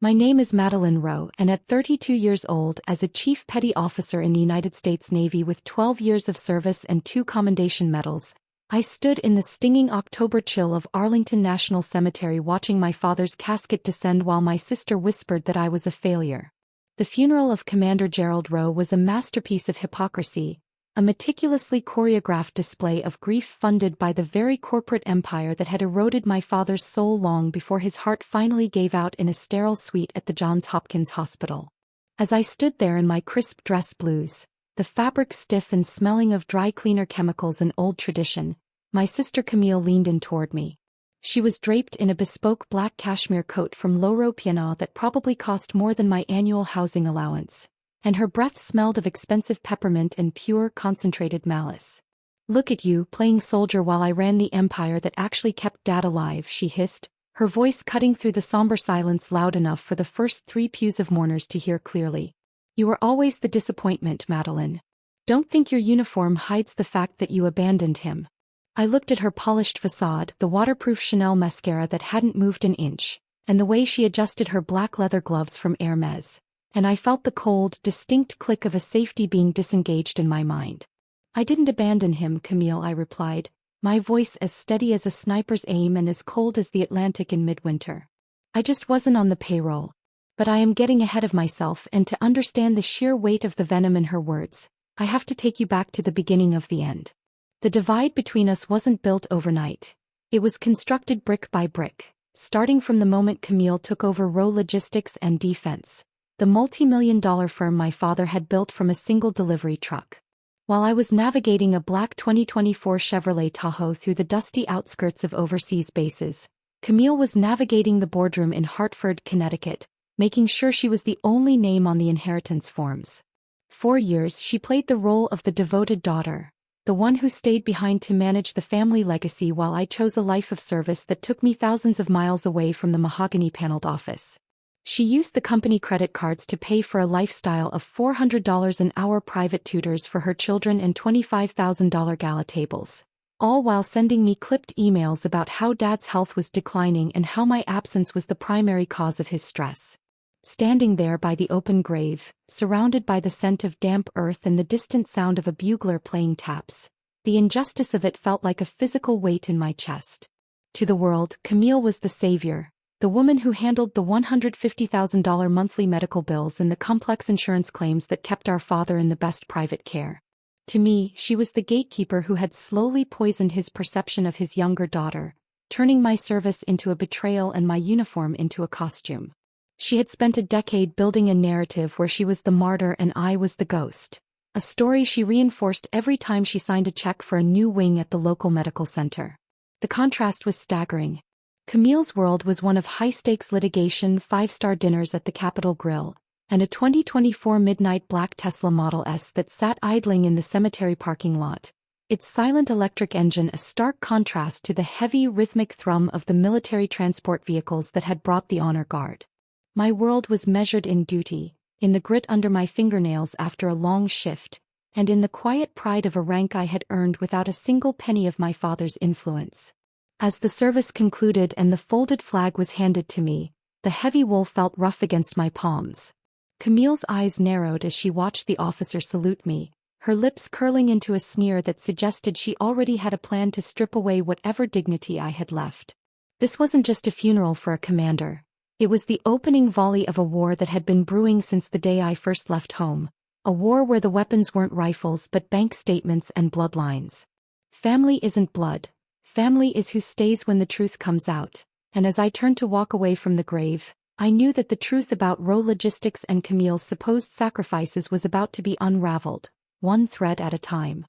My name is Madeline Rowe, and at 32 years old, as a Chief Petty Officer in the United States Navy with 12 years of service and 2 commendation medals, I stood in the stinging October chill of Arlington National Cemetery watching my father's casket descend while my sister whispered that I was a failure. The funeral of Commander Gerald Rowe was a masterpiece of hypocrisy, a meticulously choreographed display of grief funded by the very corporate empire that had eroded my father's soul long before his heart finally gave out in a sterile suite at the Johns Hopkins Hospital. As I stood there in my crisp dress blues, the fabric stiff and smelling of dry cleaner chemicals and old tradition, my sister Camille leaned in toward me. She was draped in a bespoke black cashmere coat from Loro Piana that probably cost more than my annual housing allowance, and her breath smelled of expensive peppermint and pure, concentrated malice. "Look at you, playing soldier while I ran the empire that actually kept Dad alive," she hissed, her voice cutting through the somber silence loud enough for the first 3 pews of mourners to hear clearly. "You were always the disappointment, Madeline. Don't think your uniform hides the fact that you abandoned him." I looked at her polished facade, the waterproof Chanel mascara that hadn't moved an inch, and the way she adjusted her black leather gloves from Hermes, and I felt the cold, distinct click of a safety being disengaged in my mind. "I didn't abandon him, Camille," I replied, my voice as steady as a sniper's aim and as cold as the Atlantic in midwinter. "I just wasn't on the payroll. But I am getting ahead of myself, and to understand the sheer weight of the venom in her words, I have to take you back to the beginning of the end. The divide between us wasn't built overnight. It was constructed brick by brick, starting from the moment Camille took over Rowe Logistics and Defense, the multi-million-dollar firm my father had built from a single delivery truck. While I was navigating a black 2024 Chevrolet Tahoe through the dusty outskirts of overseas bases, Camille was navigating the boardroom in Hartford, Connecticut, making sure she was the only name on the inheritance forms. 4 years she played the role of the devoted daughter, the one who stayed behind to manage the family legacy while I chose a life of service that took me thousands of miles away from the mahogany-paneled office. She used the company credit cards to pay for a lifestyle of $400 an hour private tutors for her children and $25,000 gala tables, all while sending me clipped emails about how Dad's health was declining and how my absence was the primary cause of his stress. Standing there by the open grave, surrounded by the scent of damp earth and the distant sound of a bugler playing taps, the injustice of it felt like a physical weight in my chest. To the world, Camille was the savior, the woman who handled the $150,000 monthly medical bills and the complex insurance claims that kept our father in the best private care. To me, she was the gatekeeper who had slowly poisoned his perception of his younger daughter, turning my service into a betrayal and my uniform into a costume. She had spent a decade building a narrative where she was the martyr and I was the ghost, a story she reinforced every time she signed a check for a new wing at the local medical center. The contrast was staggering. Camille's world was one of high-stakes litigation, 5-star dinners at the Capitol Grill, and a 2024 midnight black Tesla Model S that sat idling in the cemetery parking lot, its silent electric engine a stark contrast to the heavy rhythmic thrum of the military transport vehicles that had brought the honor guard. My world was measured in duty, in the grit under my fingernails after a long shift, and in the quiet pride of a rank I had earned without a single penny of my father's influence. As the service concluded and the folded flag was handed to me, the heavy wool felt rough against my palms. Camille's eyes narrowed as she watched the officer salute me, her lips curling into a sneer that suggested she already had a plan to strip away whatever dignity I had left. This wasn't just a funeral for a commander. It was the opening volley of a war that had been brewing since the day I first left home, a war where the weapons weren't rifles but bank statements and bloodlines. Family isn't blood. Family is who stays when the truth comes out, and as I turned to walk away from the grave, I knew that the truth about Rowe Logistics and Camille's supposed sacrifices was about to be unraveled, one thread at a time.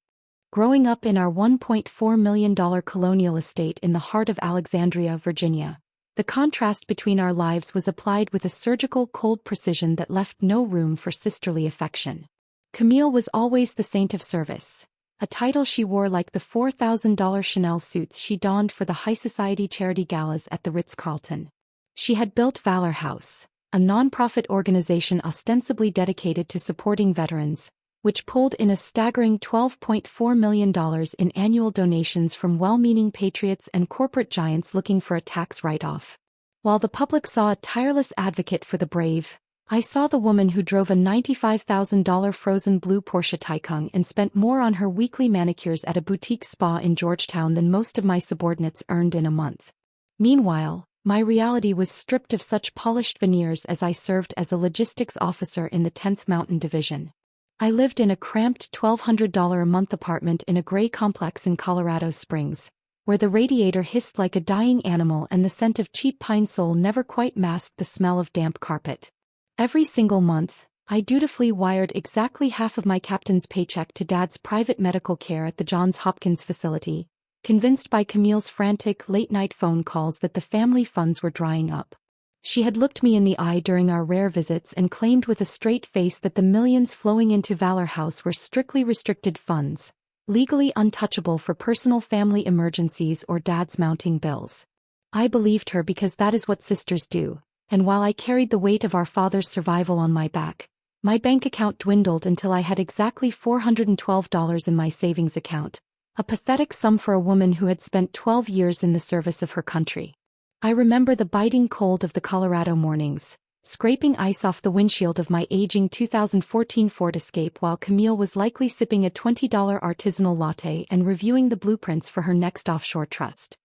Growing up in our $1.4 million colonial estate in the heart of Alexandria, Virginia, the contrast between our lives was applied with a surgical cold precision that left no room for sisterly affection. Camille was always the saint of service, a title she wore like the $4,000 Chanel suits she donned for the high society charity galas at the Ritz-Carlton. She had built Valor House, a non-profit organization ostensibly dedicated to supporting veterans, which pulled in a staggering $12.4 million in annual donations from well-meaning patriots and corporate giants looking for a tax write-off. While the public saw a tireless advocate for the brave, I saw the woman who drove a $95,000 frozen blue Porsche Taycan and spent more on her weekly manicures at a boutique spa in Georgetown than most of my subordinates earned in a month. Meanwhile, my reality was stripped of such polished veneers as I served as a logistics officer in the 10th Mountain Division. I lived in a cramped $1,200 a month apartment in a gray complex in Colorado Springs, where the radiator hissed like a dying animal and the scent of cheap pine sol never quite masked the smell of damp carpet. Every single month, I dutifully wired exactly half of my captain's paycheck to Dad's private medical care at the Johns Hopkins facility, convinced by Camille's frantic late-night phone calls that the family funds were drying up. She had looked me in the eye during our rare visits and claimed with a straight face that the millions flowing into Valor House were strictly restricted funds, legally untouchable for personal family emergencies or Dad's mounting bills. I believed her because that is what sisters do. And while I carried the weight of our father's survival on my back, my bank account dwindled until I had exactly $412 in my savings account, a pathetic sum for a woman who had spent 12 years in the service of her country. I remember the biting cold of the Colorado mornings, scraping ice off the windshield of my aging 2014 Ford Escape while Camille was likely sipping a $20 artisanal latte and reviewing the blueprints for her next offshore trust.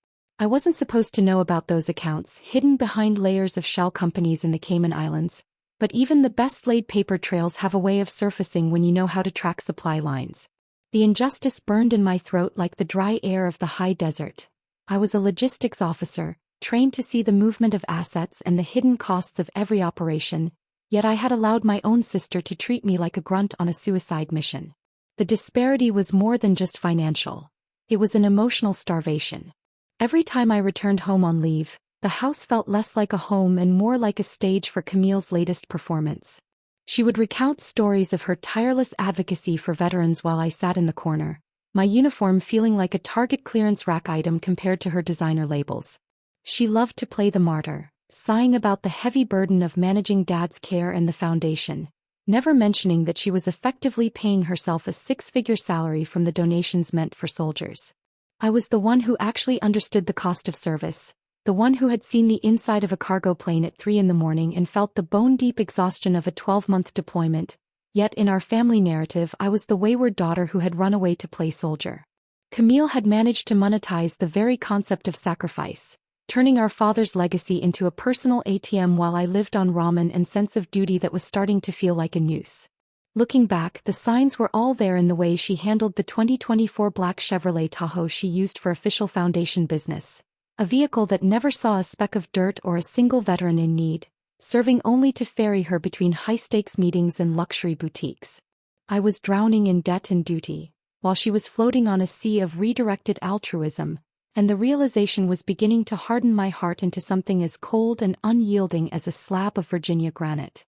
I wasn't supposed to know about those accounts hidden behind layers of shell companies in the Cayman Islands, but even the best-laid paper trails have a way of surfacing when you know how to track supply lines. The injustice burned in my throat like the dry air of the high desert. I was a logistics officer, trained to see the movement of assets and the hidden costs of every operation, yet I had allowed my own sister to treat me like a grunt on a suicide mission. The disparity was more than just financial. It was an emotional starvation. Every time I returned home on leave, the house felt less like a home and more like a stage for Camille's latest performance. She would recount stories of her tireless advocacy for veterans while I sat in the corner, my uniform feeling like a Target clearance rack item compared to her designer labels. She loved to play the martyr, sighing about the heavy burden of managing Dad's care and the foundation, never mentioning that she was effectively paying herself a six-figure salary from the donations meant for soldiers. I was the one who actually understood the cost of service, the one who had seen the inside of a cargo plane at 3 a.m. and felt the bone-deep exhaustion of a 12-month deployment, yet in our family narrative I was the wayward daughter who had run away to play soldier. Camille had managed to monetize the very concept of sacrifice, turning our father's legacy into a personal ATM while I lived on ramen and sense of duty that was starting to feel like a noose. Looking back, the signs were all there in the way she handled the 2024 black Chevrolet Tahoe she used for official foundation business, a vehicle that never saw a speck of dirt or a single veteran in need, serving only to ferry her between high-stakes meetings and luxury boutiques. I was drowning in debt and duty, while she was floating on a sea of redirected altruism, and the realization was beginning to harden my heart into something as cold and unyielding as a slab of Virginia granite.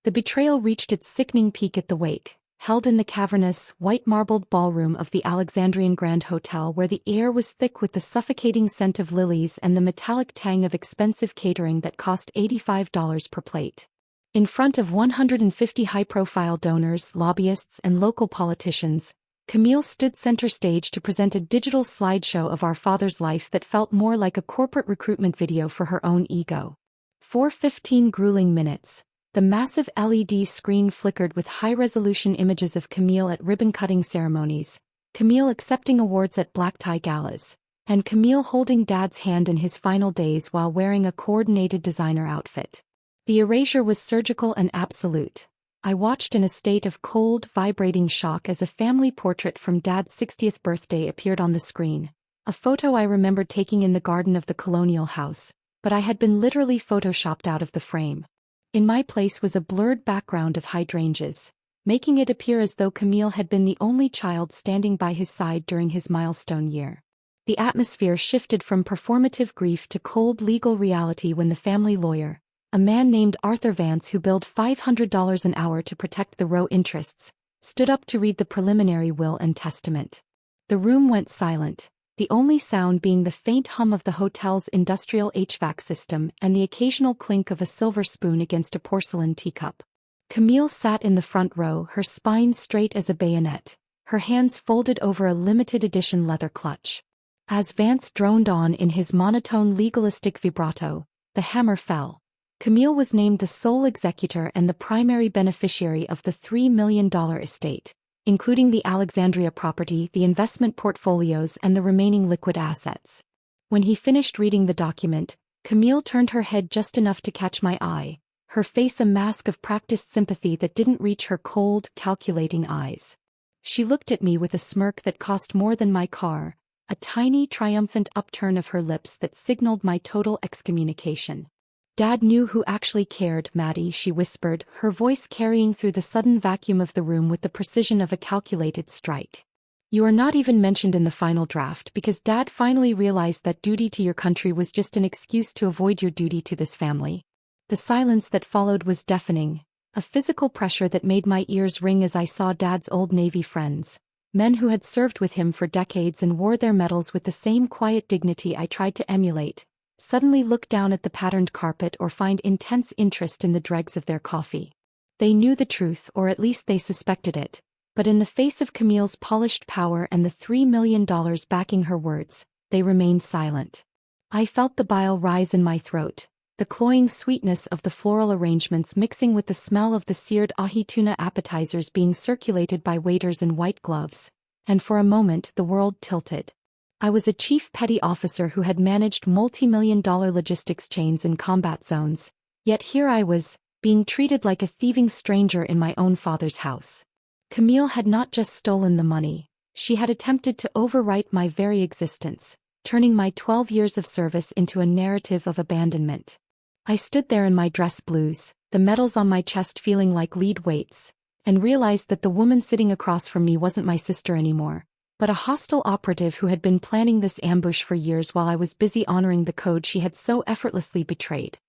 The betrayal reached its sickening peak at the wake, held in the cavernous, white-marbled ballroom of the Alexandrian Grand Hotel where the air was thick with the suffocating scent of lilies and the metallic tang of expensive catering that cost $85 per plate. In front of 150 high-profile donors, lobbyists, and local politicians, Camille stood center stage to present a digital slideshow of our father's life that felt more like a corporate recruitment video for her own ego. For 15 grueling minutes, the massive LED screen flickered with high-resolution images of Camille at ribbon-cutting ceremonies, Camille accepting awards at black-tie galas, and Camille holding Dad's hand in his final days while wearing a coordinated designer outfit. The erasure was surgical and absolute. I watched in a state of cold, vibrating shock as a family portrait from Dad's 60th birthday appeared on the screen, a photo I remembered taking in the garden of the colonial house, but I had been literally photoshopped out of the frame. In my place was a blurred background of hydrangeas, making it appear as though Camille had been the only child standing by his side during his milestone year. The atmosphere shifted from performative grief to cold legal reality when the family lawyer, a man named Arthur Vance who billed $500 an hour to protect the Roe interests, stood up to read the preliminary will and testament. The room went silent, the only sound being the faint hum of the hotel's industrial HVAC system and the occasional clink of a silver spoon against a porcelain teacup. Camille sat in the front row, her spine straight as a bayonet, her hands folded over a limited-edition leather clutch. As Vance droned on in his monotone legalistic vibrato, The hammer fell. Camille was named the sole executor and the primary beneficiary of the $3 million estate, including the Alexandria property, the investment portfolios, and the remaining liquid assets. When he finished reading the document, Camille turned her head just enough to catch my eye, her face a mask of practiced sympathy that didn't reach her cold, calculating eyes. She looked at me with a smirk that cost more than my car, a tiny, triumphant upturn of her lips that signaled my total excommunication. "Dad knew who actually cared, Maddie," she whispered, her voice carrying through the sudden vacuum of the room with the precision of a calculated strike. "You are not even mentioned in the final draft because Dad finally realized that duty to your country was just an excuse to avoid your duty to this family." The silence that followed was deafening, a physical pressure that made my ears ring as I saw Dad's old Navy friends, men who had served with him for decades and wore their medals with the same quiet dignity I tried to emulate, suddenly look down at the patterned carpet or find intense interest in the dregs of their coffee. They knew the truth, or at least they suspected it, but in the face of Camille's polished power and the $3 million backing her words, they remained silent. I felt the bile rise in my throat, the cloying sweetness of the floral arrangements mixing with the smell of the seared ahi tuna appetizers being circulated by waiters in white gloves, and for a moment the world tilted. I was a chief petty officer who had managed multi-million-dollar logistics chains in combat zones, yet here I was, being treated like a thieving stranger in my own father's house. Camille had not just stolen the money, she had attempted to overwrite my very existence, turning my 12 years of service into a narrative of abandonment. I stood there in my dress blues, the medals on my chest feeling like lead weights, and realized that the woman sitting across from me wasn't my sister anymore, but a hostile operative who had been planning this ambush for years while I was busy honoring the code she had so effortlessly betrayed.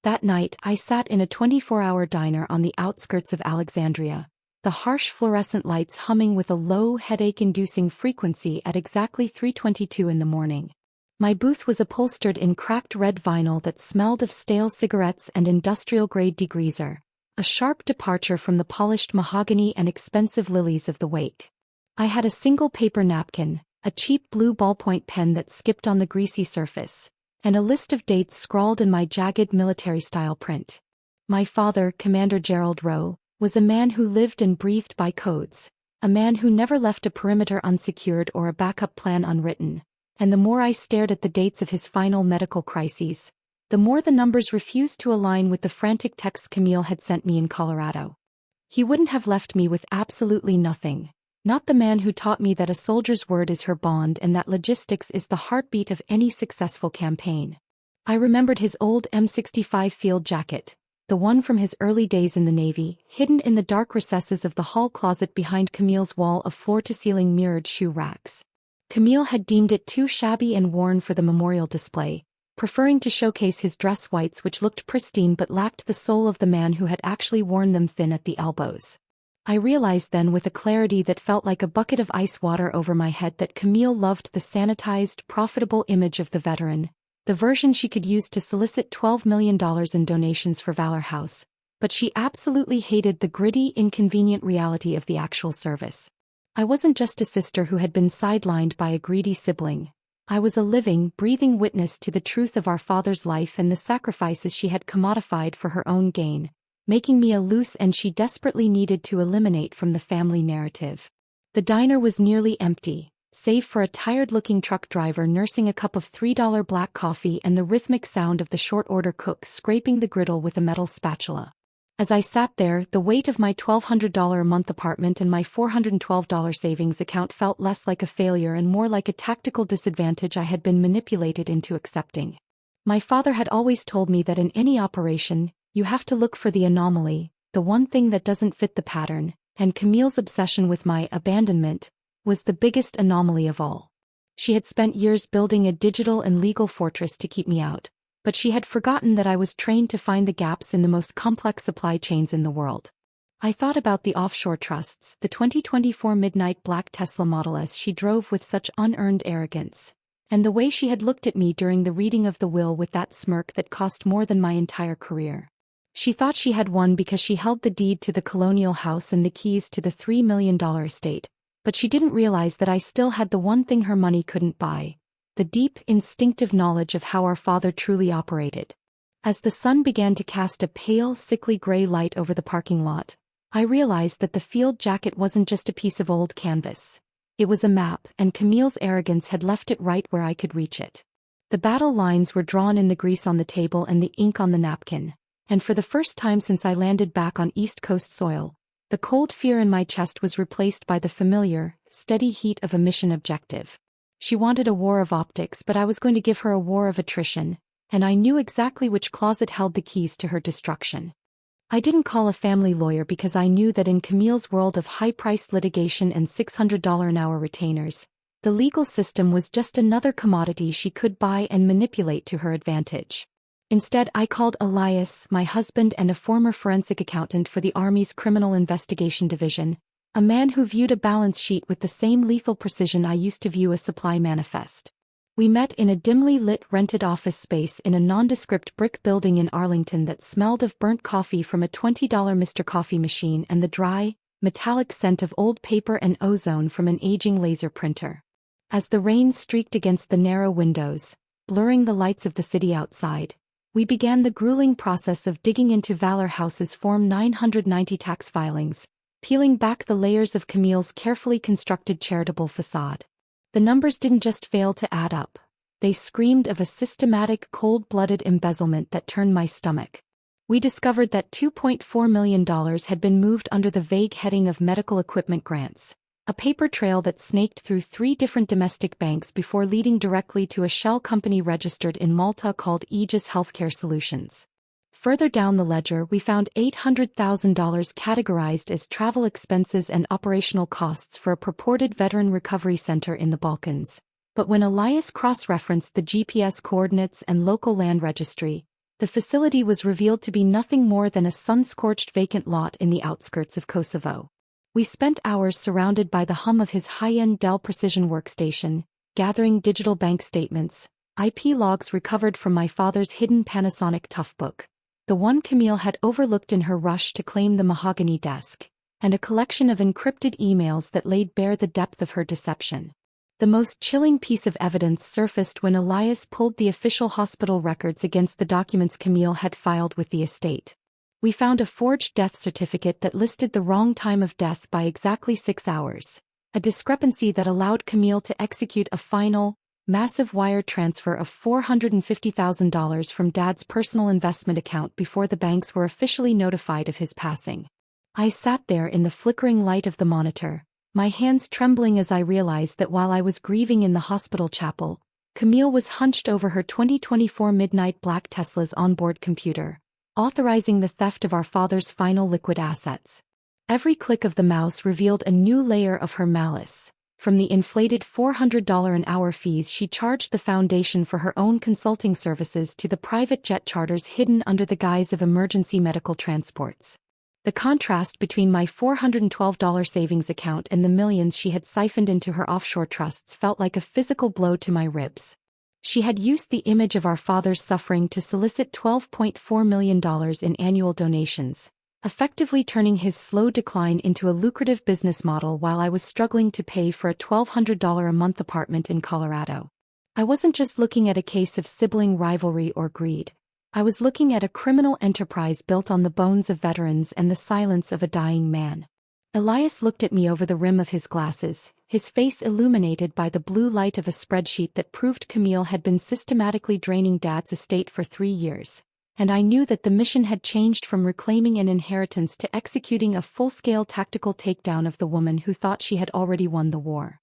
That night, I sat in a 24-hour diner on the outskirts of Alexandria, the harsh fluorescent lights humming with a low, headache-inducing frequency at exactly 3:22 in the morning. My booth was upholstered in cracked red vinyl that smelled of stale cigarettes and industrial-grade degreaser, a sharp departure from the polished mahogany and expensive lilies of the wake. I had a single paper napkin, a cheap blue ballpoint pen that skipped on the greasy surface, and a list of dates scrawled in my jagged military-style print. My father, Commander Gerald Rowe, was a man who lived and breathed by codes, a man who never left a perimeter unsecured or a backup plan unwritten, and the more I stared at the dates of his final medical crises, the more the numbers refused to align with the frantic texts Camille had sent me in Colorado. He wouldn't have left me with absolutely nothing. Not the man who taught me that a soldier's word is her bond and that logistics is the heartbeat of any successful campaign. I remembered his old M65 field jacket, the one from his early days in the Navy, hidden in the dark recesses of the hall closet behind Camille's wall of floor-to-ceiling mirrored shoe racks. Camille had deemed it too shabby and worn for the memorial display, preferring to showcase his dress whites which looked pristine but lacked the soul of the man who had actually worn them thin at the elbows. I realized then with a clarity that felt like a bucket of ice water over my head that Camille loved the sanitized, profitable image of the veteran, the version she could use to solicit $12 million in donations for Valor House, but she absolutely hated the gritty, inconvenient reality of the actual service. I wasn't just a sister who had been sidelined by a greedy sibling. I was a living, breathing witness to the truth of our father's life and the sacrifices she had commodified for her own gain, making me a loose end she desperately needed to eliminate from the family narrative. The diner was nearly empty, save for a tired-looking truck driver nursing a cup of $3 black coffee and the rhythmic sound of the short-order cook scraping the griddle with a metal spatula. As I sat there, the weight of my $1,200 a month apartment and my $412 savings account felt less like a failure and more like a tactical disadvantage I had been manipulated into accepting. My father had always told me that in any operation, you have to look for the anomaly, the one thing that doesn't fit the pattern, and Camille's obsession with my abandonment was the biggest anomaly of all. She had spent years building a digital and legal fortress to keep me out, but she had forgotten that I was trained to find the gaps in the most complex supply chains in the world. I thought about the offshore trusts, the 2024 Midnight Black Tesla Model S she drove with such unearned arrogance, and the way she had looked at me during the reading of the will with that smirk that cost more than my entire career. She thought she had won because she held the deed to the colonial house and the keys to the $3 million estate, but she didn't realize that I still had the one thing her money couldn't buy, the deep, instinctive knowledge of how our father truly operated. As the sun began to cast a pale, sickly gray light over the parking lot, I realized that the field jacket wasn't just a piece of old canvas. It was a map, and Camille's arrogance had left it right where I could reach it. The battle lines were drawn in the grease on the table and the ink on the napkin, and for the first time since I landed back on East Coast soil, the cold fear in my chest was replaced by the familiar, steady heat of a mission objective. She wanted a war of optics, but I was going to give her a war of attrition, and I knew exactly which closet held the keys to her destruction. I didn't call a family lawyer because I knew that in Camille's world of high-priced litigation and $600 an hour retainers, the legal system was just another commodity she could buy and manipulate to her advantage. Instead, I called Elias, my husband and a former forensic accountant for the Army's Criminal Investigation Division, a man who viewed a balance sheet with the same lethal precision I used to view a supply manifest. We met in a dimly lit rented office space in a nondescript brick building in Arlington that smelled of burnt coffee from a $20 Mr. Coffee machine and the dry, metallic scent of old paper and ozone from an aging laser printer. As the rain streaked against the narrow windows, blurring the lights of the city outside, we began the grueling process of digging into Valor House's Form 990 tax filings, peeling back the layers of Camille's carefully constructed charitable facade. The numbers didn't just fail to add up. They screamed of a systematic, cold-blooded embezzlement that turned my stomach. We discovered that $2.4 million had been moved under the vague heading of medical equipment grants, a paper trail that snaked through 3 different domestic banks before leading directly to a shell company registered in Malta called Aegis Healthcare Solutions. Further down the ledger, we found $800,000 categorized as travel expenses and operational costs for a purported veteran recovery center in the Balkans. But when Elias cross-referenced the GPS coordinates and local land registry, the facility was revealed to be nothing more than a sun-scorched vacant lot in the outskirts of Kosovo. We spent hours surrounded by the hum of his high-end Dell Precision workstation, gathering digital bank statements, IP logs recovered from my father's hidden Panasonic Toughbook, the one Camille had overlooked in her rush to claim the mahogany desk, and a collection of encrypted emails that laid bare the depth of her deception. The most chilling piece of evidence surfaced when Elias pulled the official hospital records against the documents Camille had filed with the estate. We found a forged death certificate that listed the wrong time of death by exactly 6 hours, a discrepancy that allowed Camille to execute a final, massive wire transfer of $450,000 from Dad's personal investment account before the banks were officially notified of his passing. I sat there in the flickering light of the monitor, my hands trembling as I realized that while I was grieving in the hospital chapel, Camille was hunched over her 2024 Midnight Black Tesla's onboard computer, authorizing the theft of our father's final liquid assets. Every click of the mouse revealed a new layer of her malice. From the inflated $400 an hour fees she charged the foundation for her own consulting services to the private jet charters hidden under the guise of emergency medical transports. The contrast between my $412 savings account and the millions she had siphoned into her offshore trusts felt like a physical blow to my ribs. She had used the image of our father's suffering to solicit $12.4 million in annual donations, effectively turning his slow decline into a lucrative business model while I was struggling to pay for a $1,200 a month apartment in Colorado. I wasn't just looking at a case of sibling rivalry or greed. I was looking at a criminal enterprise built on the bones of veterans and the silence of a dying man. Elias looked at me over the rim of his glasses, his face illuminated by the blue light of a spreadsheet that proved Camille had been systematically draining Dad's estate for 3 years. And I knew that the mission had changed from reclaiming an inheritance to executing a full-scale tactical takedown of the woman who thought she had already won the war.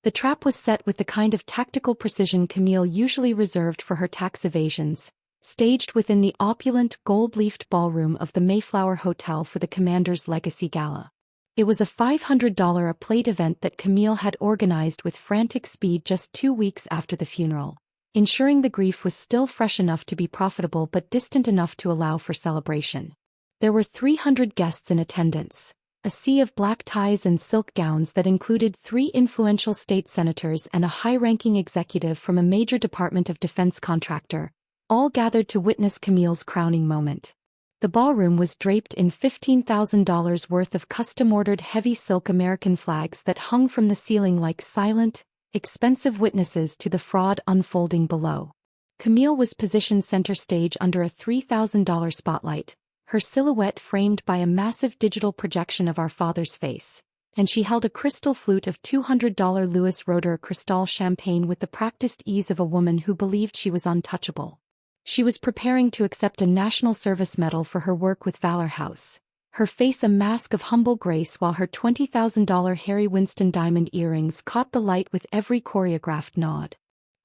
The trap was set with the kind of tactical precision Camille usually reserved for her tax evasions, staged within the opulent, gold-leafed ballroom of the Mayflower Hotel for the commander's legacy gala. It was a $500 a plate event that Camille had organized with frantic speed just 2 weeks after the funeral, ensuring the grief was still fresh enough to be profitable but distant enough to allow for celebration. There were 300 guests in attendance, a sea of black ties and silk gowns that included 3 influential state senators and a high-ranking executive from a major Department of Defense contractor, all gathered to witness Camille's crowning moment. The ballroom was draped in $15,000 worth of custom-ordered heavy silk American flags that hung from the ceiling like silent, expensive witnesses to the fraud unfolding below. Camille was positioned center stage under a $3,000 spotlight, her silhouette framed by a massive digital projection of our father's face, and she held a crystal flute of $200 Louis Roeder Cristal champagne with the practiced ease of a woman who believed she was untouchable. She was preparing to accept a National Service Medal for her work with Valor House, her face a mask of humble grace while her $20,000 Harry Winston diamond earrings caught the light with every choreographed nod.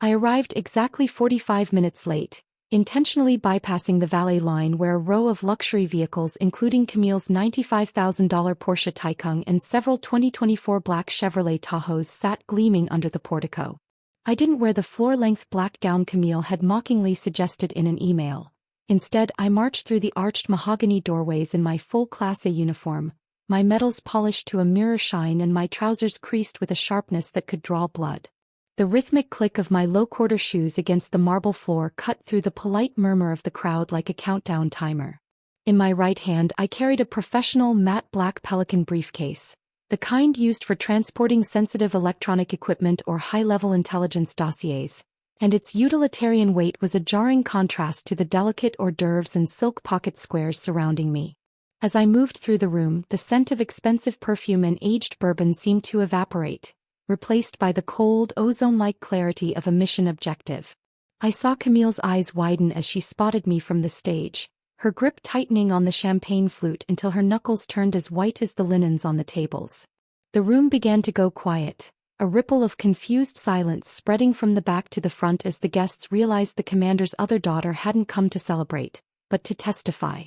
I arrived exactly 45 minutes late, intentionally bypassing the valet line where a row of luxury vehicles including Camille's $95,000 Porsche Taycan and several 2024 black Chevrolet Tahoes sat gleaming under the portico. I didn't wear the floor-length black gown Camille had mockingly suggested in an email. Instead, I marched through the arched mahogany doorways in my full Class A uniform, my medals polished to a mirror shine and my trousers creased with a sharpness that could draw blood. The rhythmic click of my low-quarter shoes against the marble floor cut through the polite murmur of the crowd like a countdown timer. In my right hand I carried a professional matte black Pelican briefcase, the kind used for transporting sensitive electronic equipment or high-level intelligence dossiers, and its utilitarian weight was a jarring contrast to the delicate hors d'oeuvres and silk pocket squares surrounding me. As I moved through the room, the scent of expensive perfume and aged bourbon seemed to evaporate, replaced by the cold, ozone-like clarity of a mission objective. I saw Camille's eyes widen as she spotted me from the stage, her grip tightening on the champagne flute until her knuckles turned as white as the linens on the tables. The room began to go quiet, a ripple of confused silence spreading from the back to the front as the guests realized the commander's other daughter hadn't come to celebrate, but to testify.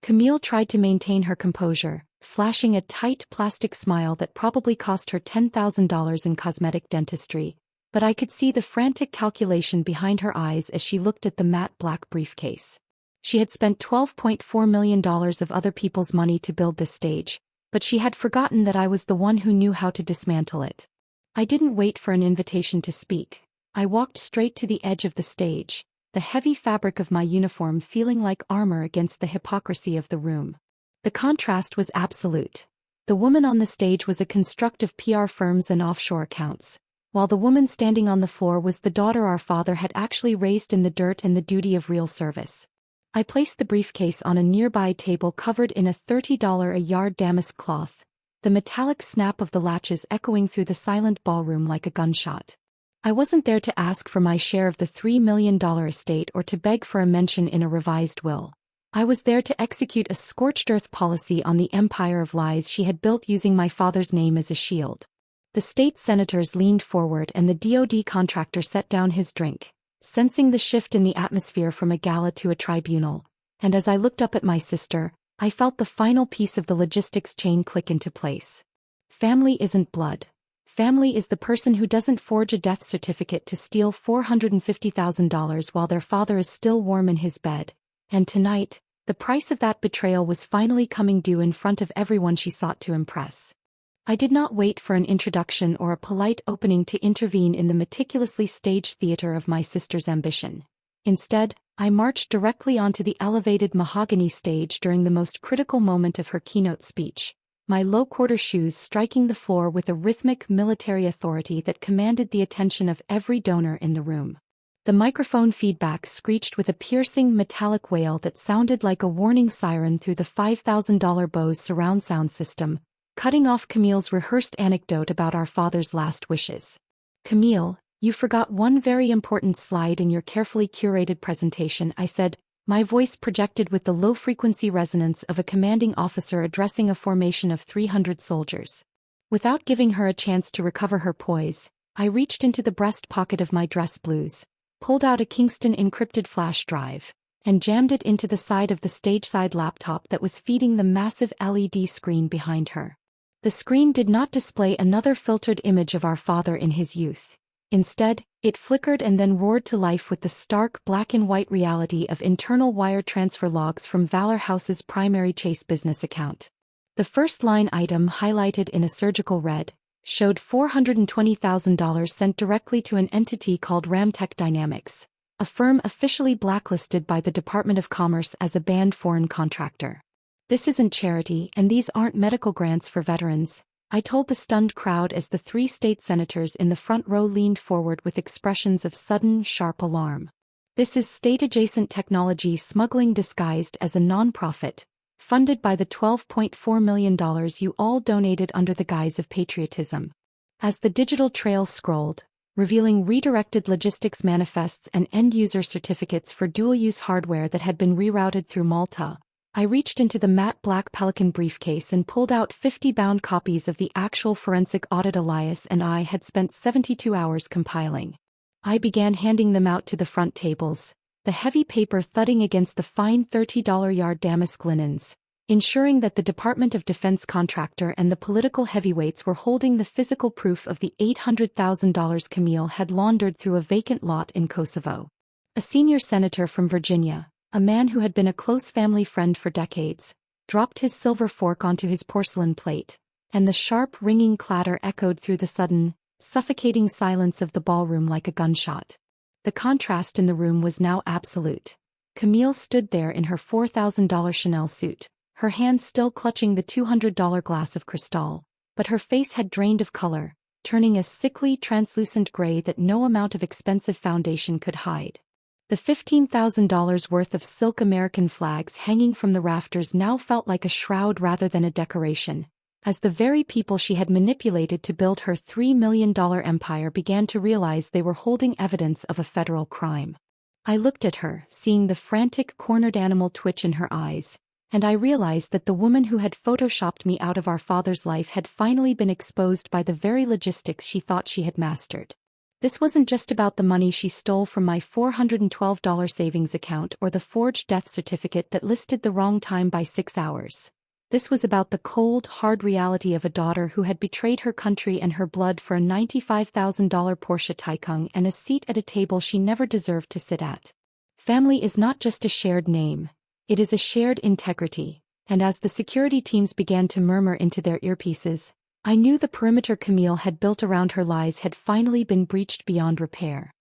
Camille tried to maintain her composure, flashing a tight plastic smile that probably cost her $10,000 in cosmetic dentistry, but I could see the frantic calculation behind her eyes as she looked at the matte black briefcase. She had spent $12.4 million of other people's money to build this stage, but she had forgotten that I was the one who knew how to dismantle it. I didn't wait for an invitation to speak. I walked straight to the edge of the stage, the heavy fabric of my uniform feeling like armor against the hypocrisy of the room. The contrast was absolute. The woman on the stage was a construct of PR firms and offshore accounts, while the woman standing on the floor was the daughter our father had actually raised in the dirt and the duty of real service. I placed the briefcase on a nearby table covered in a $30 a yard damask cloth, the metallic snap of the latches echoing through the silent ballroom like a gunshot. I wasn't there to ask for my share of the $3 million estate or to beg for a mention in a revised will. I was there to execute a scorched earth policy on the empire of lies she had built using my father's name as a shield. The state senators leaned forward and the DoD contractor set down his drink, sensing the shift in the atmosphere from a gala to a tribunal, and as I looked up at my sister, I felt the final piece of the logistics chain click into place. Family isn't blood. Family is the person who doesn't forge a death certificate to steal $450,000 while their father is still warm in his bed, and tonight, the price of that betrayal was finally coming due in front of everyone she sought to impress. I did not wait for an introduction or a polite opening to intervene in the meticulously staged theater of my sister's ambition. Instead, I marched directly onto the elevated mahogany stage during the most critical moment of her keynote speech, my low-quarter shoes striking the floor with a rhythmic military authority that commanded the attention of every donor in the room. The microphone feedback screeched with a piercing metallic wail that sounded like a warning siren through the $5,000 Bose surround sound system, cutting off Camille's rehearsed anecdote about our father's last wishes. "Camille, you forgot one very important slide in your carefully curated presentation," I said, my voice projected with the low-frequency resonance of a commanding officer addressing a formation of 300 soldiers. Without giving her a chance to recover her poise, I reached into the breast pocket of my dress blues, pulled out a Kingston encrypted flash drive, and jammed it into the side of the stage-side laptop that was feeding the massive LED screen behind her. The screen did not display another filtered image of our father in his youth. Instead, it flickered and then roared to life with the stark black-and-white reality of internal wire transfer logs from Valor House's primary Chase business account. The first line item, highlighted in a surgical red, showed $420,000 sent directly to an entity called Ramtech Dynamics, a firm officially blacklisted by the Department of Commerce as a banned foreign contractor. "This isn't charity and these aren't medical grants for veterans," I told the stunned crowd as the 3 state senators in the front row leaned forward with expressions of sudden, sharp alarm. This is state-adjacent technology smuggling disguised as a nonprofit, funded by the $12.4 million you all donated under the guise of patriotism. As the digital trail scrolled, revealing redirected logistics manifests and end-user certificates for dual-use hardware that had been rerouted through Malta, I reached into the matte black Pelican briefcase and pulled out 50 bound copies of the actual forensic audit Elias and I had spent 72 hours compiling. I began handing them out to the front tables, the heavy paper thudding against the fine $30 yard damask linens, ensuring that the Department of Defense contractor and the political heavyweights were holding the physical proof of the $800,000 Camille had laundered through a vacant lot in Kosovo. A senior senator from Virginia, a man who had been a close family friend for decades, dropped his silver fork onto his porcelain plate, and the sharp ringing clatter echoed through the sudden, suffocating silence of the ballroom like a gunshot. The contrast in the room was now absolute. Camille stood there in her $4,000 Chanel suit, her hand still clutching the $200 glass of Cristal, but her face had drained of color, turning a sickly translucent gray that no amount of expensive foundation could hide. The $15,000 worth of silk American flags hanging from the rafters now felt like a shroud rather than a decoration, as the very people she had manipulated to build her $3 million empire began to realize they were holding evidence of a federal crime. I looked at her, seeing the frantic cornered animal twitch in her eyes, and I realized that the woman who had photoshopped me out of our father's life had finally been exposed by the very logistics she thought she had mastered. This wasn't just about the money she stole from my $412 savings account or the forged death certificate that listed the wrong time by 6 hours. This was about the cold, hard reality of a daughter who had betrayed her country and her blood for a $95,000 Porsche Taycan and a seat at a table she never deserved to sit at. Family is not just a shared name. It is a shared integrity, and as the security teams began to murmur into their earpieces, I knew the perimeter Camille had built around her lies had finally been breached beyond repair.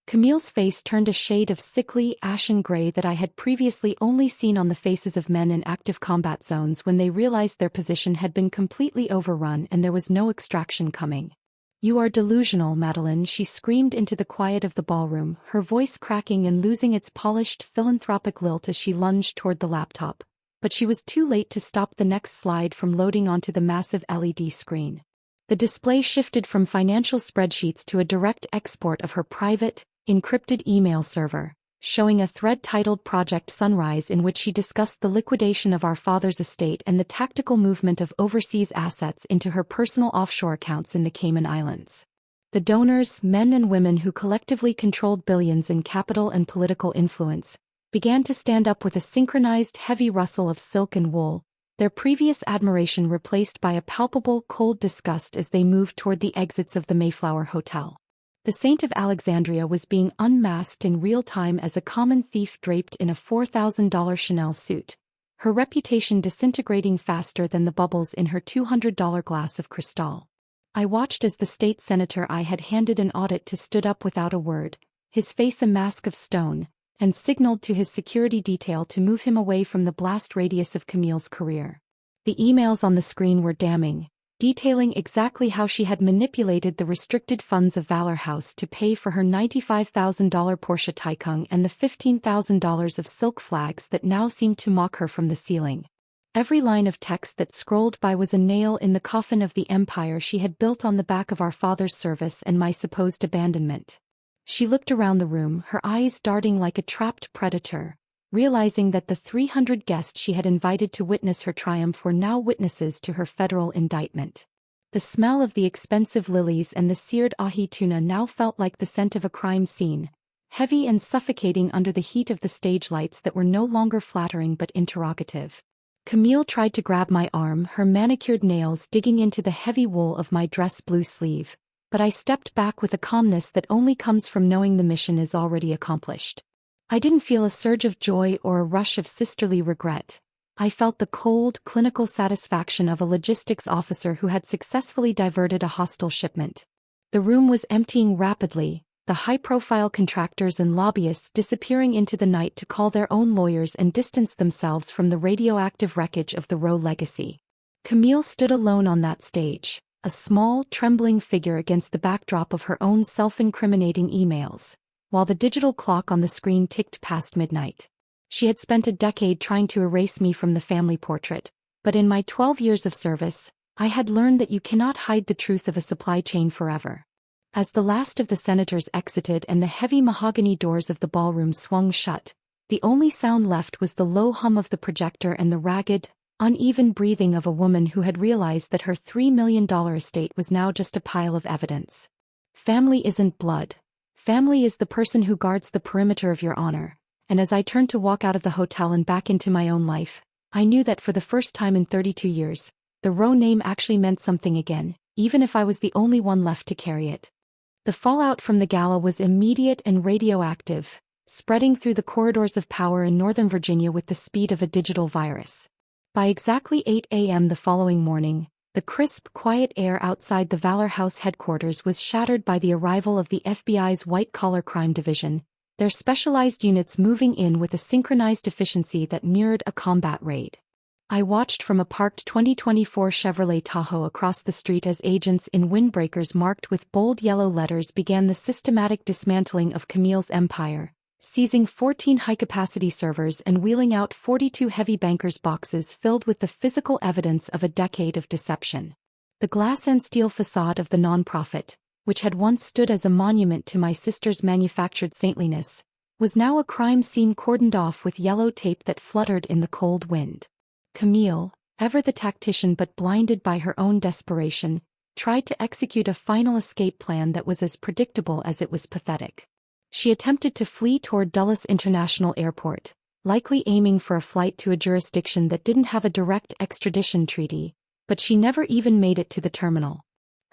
Camille's face turned a shade of sickly, ashen gray that I had previously only seen on the faces of men in active combat zones when they realized their position had been completely overrun and there was no extraction coming. "You are delusional, Madeleine," she screamed into the quiet of the ballroom, her voice cracking and losing its polished, philanthropic lilt as she lunged toward the laptop. But she was too late to stop the next slide from loading onto the massive LED screen. The display shifted from financial spreadsheets to a direct export of her private, encrypted email server, showing a thread titled Project Sunrise in which she discussed the liquidation of our father's estate and the tactical movement of overseas assets into her personal offshore accounts in the Cayman Islands. The donors, men and women who collectively controlled billions in capital and political influence, began to stand up with a synchronized heavy rustle of silk and wool, their previous admiration replaced by a palpable cold disgust as they moved toward the exits of the Mayflower Hotel. The Saint of Alexandria was being unmasked in real time as a common thief draped in a $4,000 Chanel suit, her reputation disintegrating faster than the bubbles in her $200 glass of Cristal. I watched as the state senator I had handed an audit to stood up without a word, his face a mask of stone, and signaled to his security detail to move him away from the blast radius of Camille's career. The emails on the screen were damning, detailing exactly how she had manipulated the restricted funds of Valor House to pay for her $95,000 Porsche Taycan and the $15,000 of silk flags that now seemed to mock her from the ceiling. Every line of text that scrolled by was a nail in the coffin of the empire she had built on the back of our father's service and my supposed abandonment. She looked around the room, her eyes darting like a trapped predator, realizing that the 300 guests she had invited to witness her triumph were now witnesses to her federal indictment. The smell of the expensive lilies and the seared ahi tuna now felt like the scent of a crime scene, heavy and suffocating under the heat of the stage lights that were no longer flattering but interrogative. Camille tried to grab my arm, her manicured nails digging into the heavy wool of my dress blue sleeve, but I stepped back with a calmness that only comes from knowing the mission is already accomplished. I didn't feel a surge of joy or a rush of sisterly regret. I felt the cold, clinical satisfaction of a logistics officer who had successfully diverted a hostile shipment. The room was emptying rapidly, the high-profile contractors and lobbyists disappearing into the night to call their own lawyers and distance themselves from the radioactive wreckage of the Roe legacy. Camille stood alone on that stage, a small, trembling figure against the backdrop of her own self-incriminating emails, while the digital clock on the screen ticked past midnight. She had spent a decade trying to erase me from the family portrait, but in my 12 years of service, I had learned that you cannot hide the truth of a supply chain forever. As the last of the senators exited and the heavy mahogany doors of the ballroom swung shut, the only sound left was the low hum of the projector and the ragged, uneven breathing of a woman who had realized that her $3 million estate was now just a pile of evidence. Family isn't blood. Family is the person who guards the perimeter of your honor. And as I turned to walk out of the hotel and back into my own life, I knew that for the first time in 32 years, the Roe name actually meant something again, even if I was the only one left to carry it. The fallout from the gala was immediate and radioactive, spreading through the corridors of power in Northern Virginia with the speed of a digital virus. By exactly 8 a.m. the following morning, the crisp, quiet air outside the Valor House headquarters was shattered by the arrival of the FBI's white-collar crime division, their specialized units moving in with a synchronized efficiency that mirrored a combat raid. I watched from a parked 2024 Chevrolet Tahoe across the street as agents in windbreakers marked with bold yellow letters began the systematic dismantling of Camille's empire, seizing 14 high-capacity servers and wheeling out 42 heavy bankers' boxes filled with the physical evidence of a decade of deception. The glass and steel facade of the nonprofit, which had once stood as a monument to my sister's manufactured saintliness, was now a crime scene cordoned off with yellow tape that fluttered in the cold wind. Camille, ever the tactician but blinded by her own desperation, tried to execute a final escape plan that was as predictable as it was pathetic. She attempted to flee toward Dulles International Airport, likely aiming for a flight to a jurisdiction that didn't have a direct extradition treaty, but she never even made it to the terminal.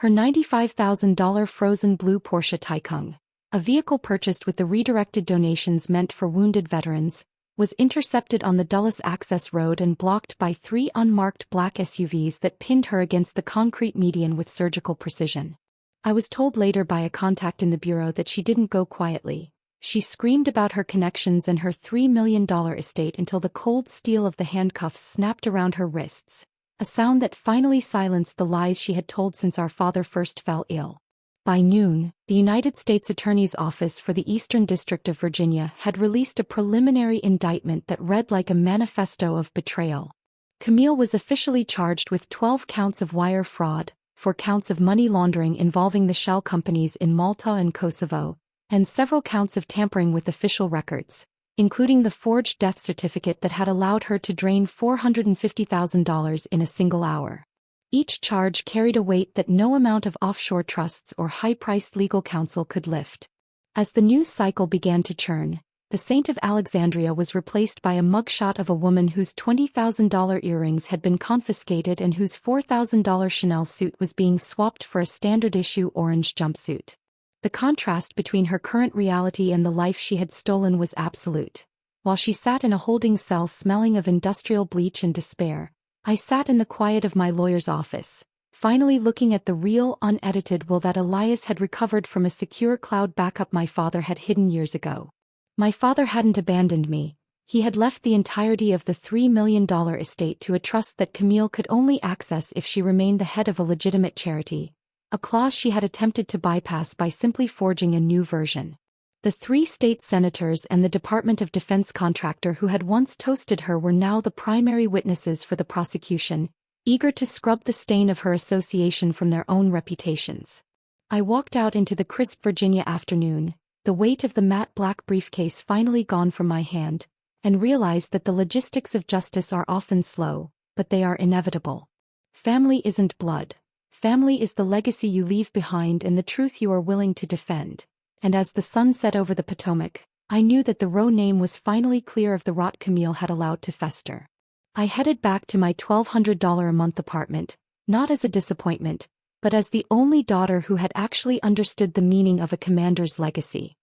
Her $95,000 frozen blue Porsche Taycan, a vehicle purchased with the redirected donations meant for wounded veterans, was intercepted on the Dulles Access Road and blocked by 3 unmarked black SUVs that pinned her against the concrete median with surgical precision. I was told later by a contact in the bureau that she didn't go quietly. She screamed about her connections and her $3 million estate until the cold steel of the handcuffs snapped around her wrists, a sound that finally silenced the lies she had told since our father first fell ill. By noon, the United States Attorney's Office for the Eastern District of Virginia had released a preliminary indictment that read like a manifesto of betrayal. Camille was officially charged with 12 counts of wire fraud, 4 counts of money laundering involving the shell companies in Malta and Kosovo, and several counts of tampering with official records, including the forged death certificate that had allowed her to drain $450,000 in a single hour. Each charge carried a weight that no amount of offshore trusts or high-priced legal counsel could lift. As the news cycle began to churn, the Saint of Alexandria was replaced by a mugshot of a woman whose $20,000 earrings had been confiscated and whose $4,000 Chanel suit was being swapped for a standard-issue orange jumpsuit. The contrast between her current reality and the life she had stolen was absolute. While she sat in a holding cell smelling of industrial bleach and despair, I sat in the quiet of my lawyer's office, finally looking at the real, unedited will that Elias had recovered from a secure cloud backup my father had hidden years ago. My father hadn't abandoned me. He had left the entirety of the $3 million estate to a trust that Camille could only access if she remained the head of a legitimate charity, a clause she had attempted to bypass by simply forging a new version. The 3 state senators and the Department of Defense contractor who had once toasted her were now the primary witnesses for the prosecution, eager to scrub the stain of her association from their own reputations. I walked out into the crisp Virginia afternoon, the weight of the matte black briefcase finally gone from my hand, and realized that the logistics of justice are often slow, but they are inevitable. Family isn't blood. Family is the legacy you leave behind and the truth you are willing to defend. And as the sun set over the Potomac, I knew that the Roe name was finally clear of the rot Camille had allowed to fester. I headed back to my $1,200 a month apartment, not as a disappointment, but as the only daughter who had actually understood the meaning of a commander's legacy.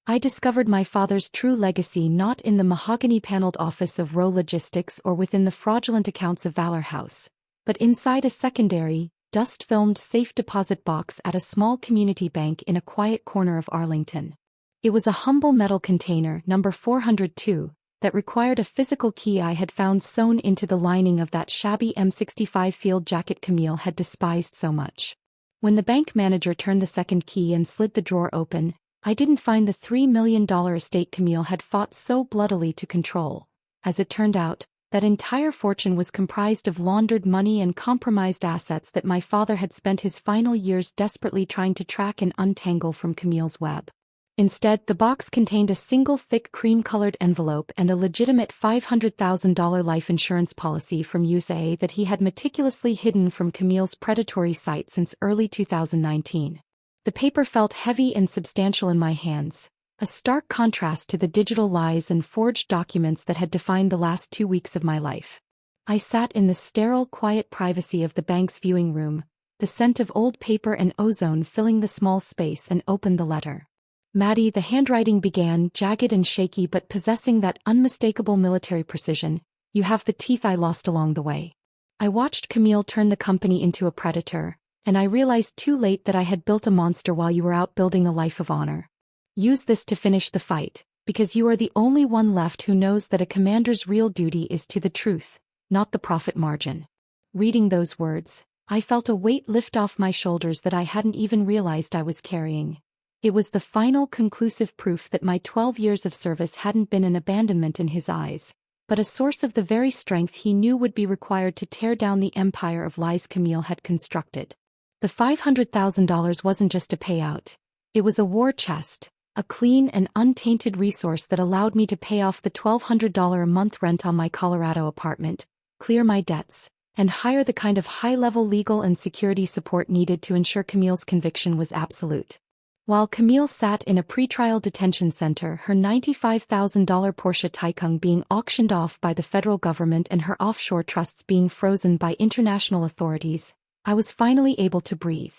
I discovered my father's true legacy not in the mahogany-paneled office of Roe Logistics or within the fraudulent accounts of Valor House, but inside a secondary, dust-filmed safe deposit box at a small community bank in a quiet corner of Arlington. It was a humble metal container, number 402, that required a physical key I had found sewn into the lining of that shabby M65 field jacket Camille had despised so much. When the bank manager turned the second key and slid the drawer open, I didn't find the $3 million estate Camille had fought so bloodily to control. As it turned out, that entire fortune was comprised of laundered money and compromised assets that my father had spent his final years desperately trying to track and untangle from Camille's web. Instead, the box contained a single thick cream-colored envelope and a legitimate $500,000 life insurance policy from USA that he had meticulously hidden from Camille's predatory site since early 2019. The paper felt heavy and substantial in my hands, a stark contrast to the digital lies and forged documents that had defined the last 2 weeks of my life. I sat in the sterile, quiet privacy of the bank's viewing room, the scent of old paper and ozone filling the small space, and opened the letter. Maddie, the handwriting began, jagged and shaky but possessing that unmistakable military precision. You have the teeth I lost along the way. I watched Camille turn the company into a predator, and I realized too late that I had built a monster while you were out building a life of honor. Use this to finish the fight, because you are the only one left who knows that a commander's real duty is to the truth, not the profit margin. Reading those words, I felt a weight lift off my shoulders that I hadn't even realized I was carrying. It was the final conclusive proof that my 12 years of service hadn't been an abandonment in his eyes, but a source of the very strength he knew would be required to tear down the empire of lies Camille had constructed. The $500,000 wasn't just a payout. It was a war chest, a clean and untainted resource that allowed me to pay off the $1,200 a month rent on my Colorado apartment, clear my debts, and hire the kind of high-level legal and security support needed to ensure Camille's conviction was absolute. While Camille sat in a pretrial detention center, her $95,000 Porsche Taycan being auctioned off by the federal government and her offshore trusts being frozen by international authorities, I was finally able to breathe.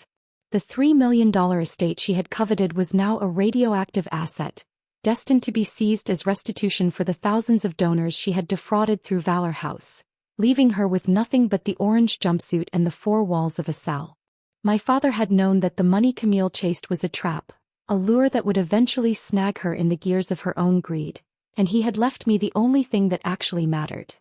The $3 million estate she had coveted was now a radioactive asset, destined to be seized as restitution for the thousands of donors she had defrauded through Valor House, leaving her with nothing but the orange jumpsuit and the four walls of a cell. My father had known that the money Camille chased was a trap, a lure that would eventually snag her in the gears of her own greed, and he had left me the only thing that actually mattered: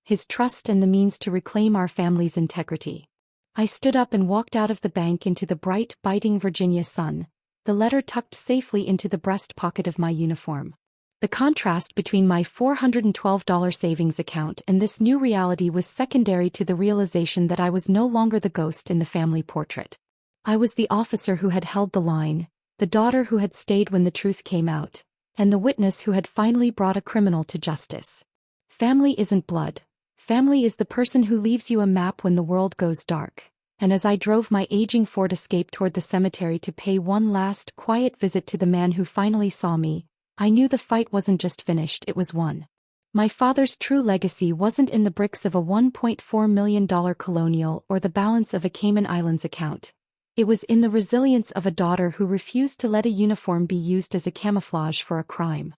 his trust and the means to reclaim our family's integrity. I stood up and walked out of the bank into the bright, biting Virginia sun, the letter tucked safely into the breast pocket of my uniform. The contrast between my $412 savings account and this new reality was secondary to the realization that I was no longer the ghost in the family portrait. I was the officer who had held the line, the daughter who had stayed when the truth came out, and the witness who had finally brought a criminal to justice. Family isn't blood. Family is the person who leaves you a map when the world goes dark. And as I drove my aging Ford Escape toward the cemetery to pay one last, quiet visit to the man who finally saw me, I knew the fight wasn't just finished, it was won. My father's true legacy wasn't in the bricks of a $1.4 million colonial or the balance of a Cayman Islands account. It was in the resilience of a daughter who refused to let a uniform be used as a camouflage for a crime.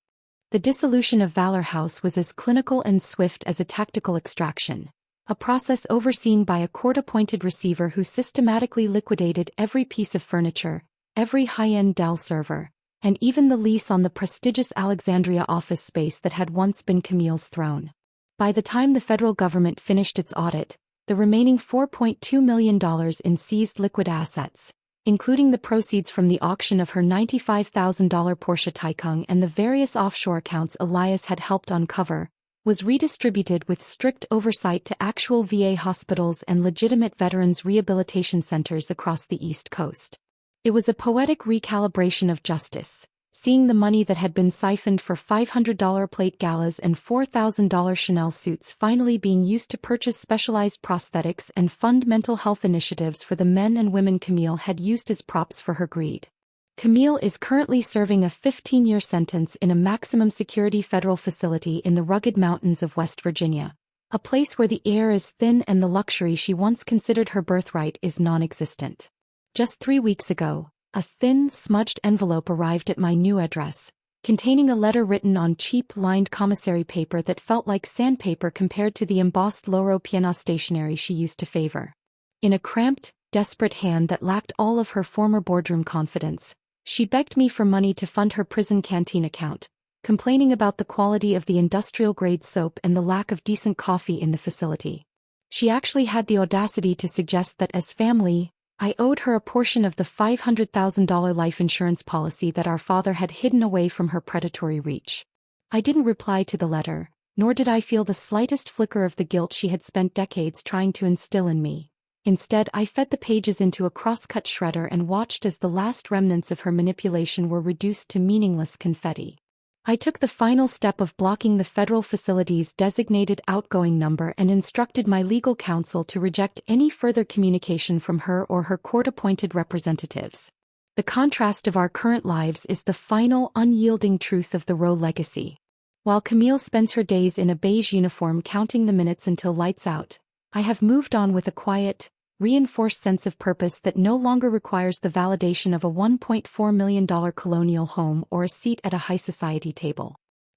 The dissolution of Valor House was as clinical and swift as a tactical extraction, a process overseen by a court-appointed receiver who systematically liquidated every piece of furniture, every high-end Dell server, and even the lease on the prestigious Alexandria office space that had once been Camille's throne. By the time the federal government finished its audit, the remaining $4.2 million in seized liquid assets, including the proceeds from the auction of her $95,000 Porsche Taycan and the various offshore accounts Elias had helped uncover, was redistributed with strict oversight to actual VA hospitals and legitimate veterans rehabilitation centers across the East Coast. It was a poetic recalibration of justice, seeing the money that had been siphoned for $500 plate galas and $4,000 Chanel suits finally being used to purchase specialized prosthetics and fund mental health initiatives for the men and women Camille had used as props for her greed. Camille is currently serving a 15-year sentence in a maximum security federal facility in the rugged mountains of West Virginia, a place where the air is thin and the luxury she once considered her birthright is non-existent. Just 3 weeks ago, a thin, smudged envelope arrived at my new address, containing a letter written on cheap, lined commissary paper that felt like sandpaper compared to the embossed Loro Piana stationery she used to favor. In a cramped, desperate hand that lacked all of her former boardroom confidence, she begged me for money to fund her prison canteen account, complaining about the quality of the industrial-grade soap and the lack of decent coffee in the facility. She actually had the audacity to suggest that as family, I owed her a portion of the $500,000 life insurance policy that our father had hidden away from her predatory reach. I didn't reply to the letter, nor did I feel the slightest flicker of the guilt she had spent decades trying to instill in me. Instead, I fed the pages into a cross-cut shredder and watched as the last remnants of her manipulation were reduced to meaningless confetti. I took the final step of blocking the federal facility's designated outgoing number and instructed my legal counsel to reject any further communication from her or her court-appointed representatives. The contrast of our current lives is the final, unyielding truth of the Roe legacy. While Camille spends her days in a beige uniform counting the minutes until lights out, I have moved on with a quiet, reinforced sense of purpose that no longer requires the validation of a $1.4 million colonial home or a seat at a high society table.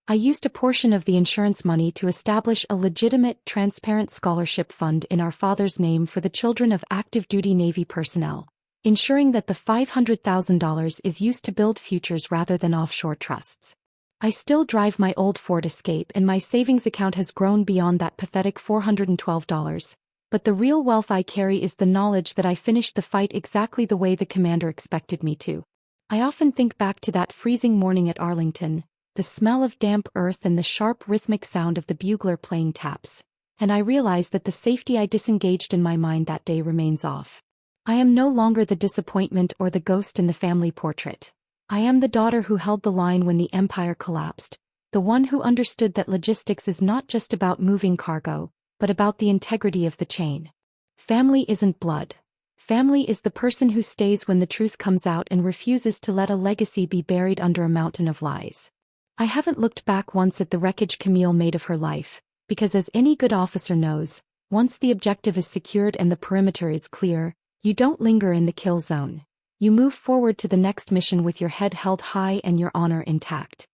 I used a portion of the insurance money to establish a legitimate, transparent scholarship fund in our father's name for the children of active duty Navy personnel, ensuring that the $500,000 is used to build futures rather than offshore trusts. I still drive my old Ford Escape and my savings account has grown beyond that pathetic $412. But the real wealth I carry is the knowledge that I finished the fight exactly the way the commander expected me to. I often think back to that freezing morning at Arlington, the smell of damp earth and the sharp rhythmic sound of the bugler playing taps, and I realize that the safety I disengaged in my mind that day remains off. I am no longer the disappointment or the ghost in the family portrait. I am the daughter who held the line when the empire collapsed, the one who understood that logistics is not just about moving cargo, but about the integrity of the chain. Family isn't blood. Family is the person who stays when the truth comes out and refuses to let a legacy be buried under a mountain of lies. I haven't looked back once at the wreckage Camille made of her life, because as any good officer knows, once the objective is secured and the perimeter is clear, you don't linger in the kill zone. You move forward to the next mission with your head held high and your honor intact.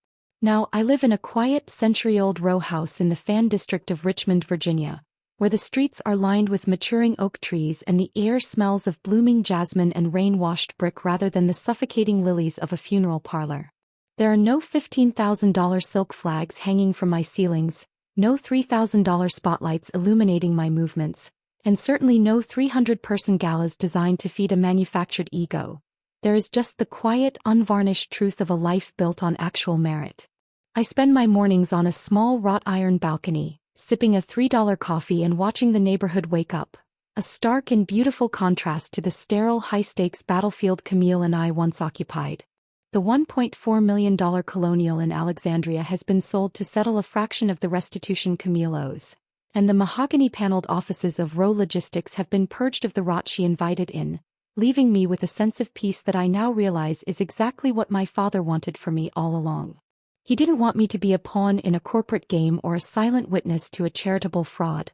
Now, I live in a quiet, century-old row house in the Fan District of Richmond, Virginia, where the streets are lined with maturing oak trees and the air smells of blooming jasmine and rain-washed brick rather than the suffocating lilies of a funeral parlor. There are no $15,000 silk flags hanging from my ceilings, no $3,000 spotlights illuminating my movements, and certainly no 300-person galas designed to feed a manufactured ego. There is just the quiet, unvarnished truth of a life built on actual merit. I spend my mornings on a small wrought iron balcony, sipping a $3 coffee and watching the neighborhood wake up, a stark and beautiful contrast to the sterile high-stakes battlefield Camille and I once occupied. The $1.4 million colonial in Alexandria has been sold to settle a fraction of the restitution Camille owes, and the mahogany-paneled offices of Roe Logistics have been purged of the rot she invited in, leaving me with a sense of peace that I now realize is exactly what my father wanted for me all along. He didn't want me to be a pawn in a corporate game or a silent witness to a charitable fraud.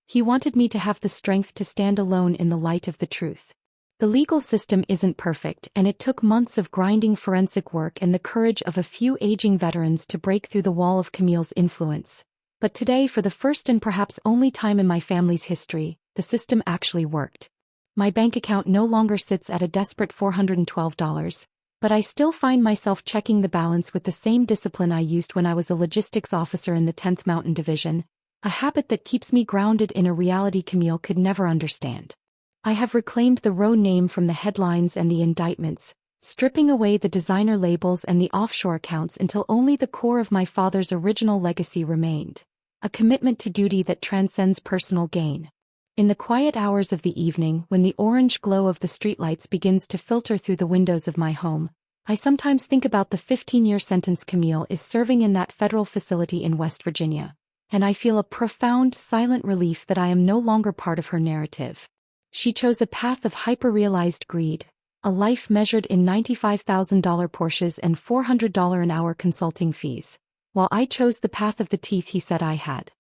He wanted me to have the strength to stand alone in the light of the truth. The legal system isn't perfect, and it took months of grinding forensic work and the courage of a few aging veterans to break through the wall of Camille's influence. But today, for the first and perhaps only time in my family's history, the system actually worked. My bank account no longer sits at a desperate $412, but I still find myself checking the balance with the same discipline I used when I was a logistics officer in the 10th Mountain Division, a habit that keeps me grounded in a reality Camille could never understand. I have reclaimed the Roe name from the headlines and the indictments, stripping away the designer labels and the offshore accounts until only the core of my father's original legacy remained, a commitment to duty that transcends personal gain. In the quiet hours of the evening, when the orange glow of the streetlights begins to filter through the windows of my home, I sometimes think about the 15-year sentence Camille is serving in that federal facility in West Virginia, and I feel a profound, silent relief that I am no longer part of her narrative. She chose a path of hyper-realized greed, a life measured in $95,000 Porsches and $400 an hour consulting fees, while I chose the path of the teeth he said I had.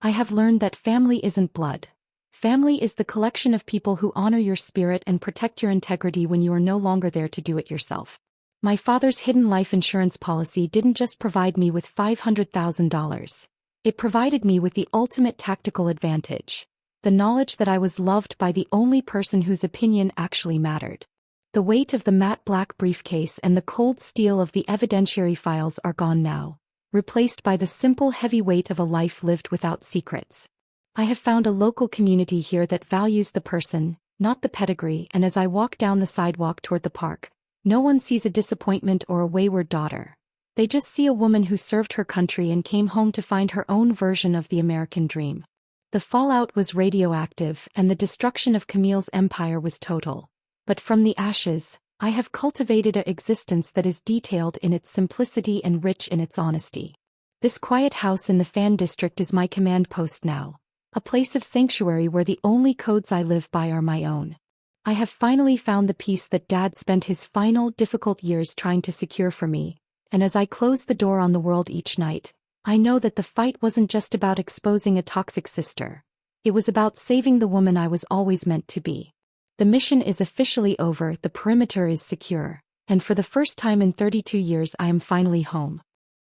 I have learned that family isn't blood. Family is the collection of people who honor your spirit and protect your integrity when you are no longer there to do it yourself. My father's hidden life insurance policy didn't just provide me with $500,000. It provided me with the ultimate tactical advantage, the knowledge that I was loved by the only person whose opinion actually mattered. The weight of the matte black briefcase and the cold steel of the evidentiary files are gone now, replaced by the simple heavy weight of a life lived without secrets. I have found a local community here that values the person, not the pedigree, and as I walk down the sidewalk toward the park, no one sees a disappointment or a wayward daughter. They just see a woman who served her country and came home to find her own version of the American dream. The fallout was radioactive and the destruction of Camille's empire was total. But from the ashes, I have cultivated an existence that is detailed in its simplicity and rich in its honesty. This quiet house in the Fan District is my command post now, a place of sanctuary where the only codes I live by are my own. I have finally found the peace that Dad spent his final, difficult years trying to secure for me, and as I close the door on the world each night, I know that the fight wasn't just about exposing a toxic sister. It was about saving the woman I was always meant to be. The mission is officially over, the perimeter is secure, and for the first time in 32 years I am finally home.